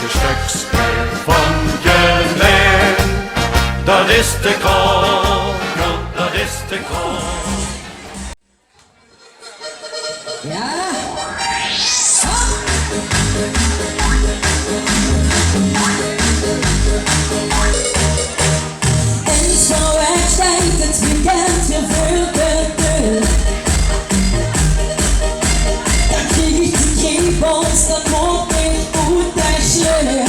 stukspel van geleen. Dat is de kogel, dat is de kogel. Ja. En zo erg steigt het weekend weer voor de deur. Dan krieg ich die Keyboards, dan wordt ik goed bij sleur.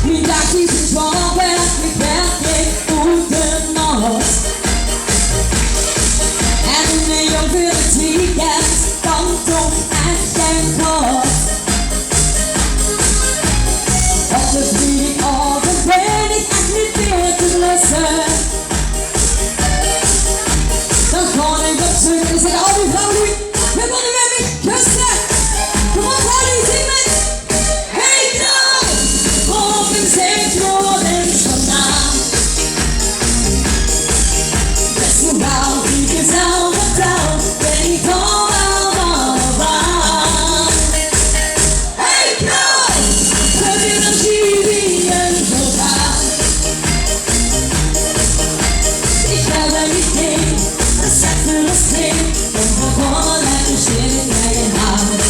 Nu dacht ich het wel weg, ik werd ik goed de nacht. En de jong voor het weekend kan toch echt geen kort. Op de vrijdagavond ben ik echt niet meer te blussen. Dan ga ik op zoek en zeg al die vrouwen nu, we willen met me kussen. Kom op, hou die zin met. Hey knal, op een zeetroden vandaan. Best wel gauw, die dezelfde taal, ben ik al wel van de baan. Hey knal, heb je nog Syrien gedaan? Ik heb een idee, dat zet me nog steeds, want we gewoon lekker shit in eigen hand.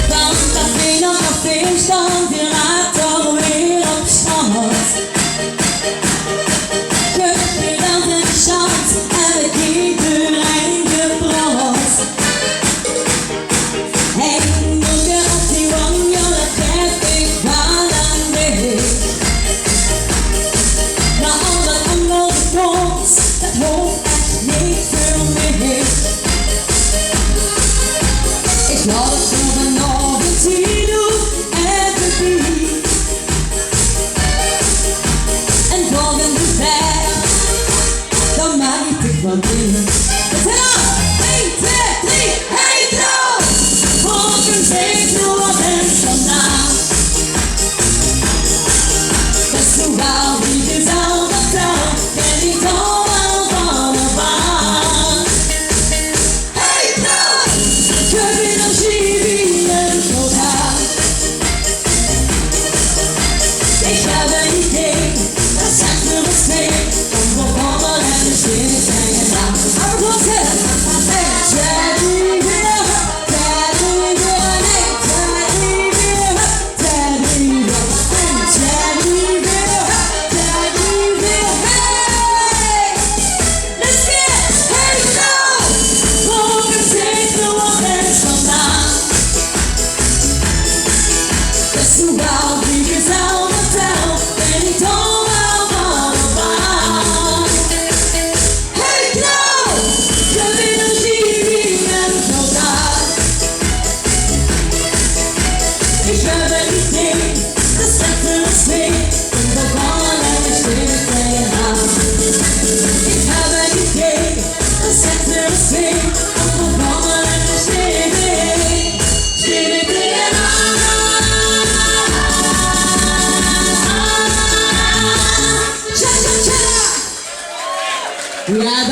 Want dat vind op café stand, je laat alweer op stand. Gebeurd in de chance en het iedereen gebrand. Hey, moet je op die wang, joh, dat geef ik wel aan mee. Maar al dat andere komt, dat hoeft echt niet veel meer. Ik laat het zo vanavond zien hoe en de beat. En volgende weg, dan maak ik het van ding. We zijn af, 1, 2, 3, hey trouw! Volgens zeetroden vandaan. Best wel gauw, die dezelfde taal, ben ik al wel van de baan. Hey trouw, heb je nog Syrien gedaan? Ik heb een idee, dat zegt me nog steeds, om begonnen en de zin is zijn gedaan. Maar we gaan zeggen, Teddy weer, Teddy weer, nee, Teddy weer, Teddy weer, en Teddy weer, Teddy weer, hey! Let's get, hey now! Volgens zeetroden vandaan. Best wel gauw, die dezelfde taal, ben ik al wel van de baan. Hey knal, je bent een Syrien gedaan. Ik heb een idee, dat zegt me nog steeds, om begonnen en de shit tegenaan. Ik heb een idee, dat zegt me nog steeds, om begonnen en de shit tegenaan. Ja,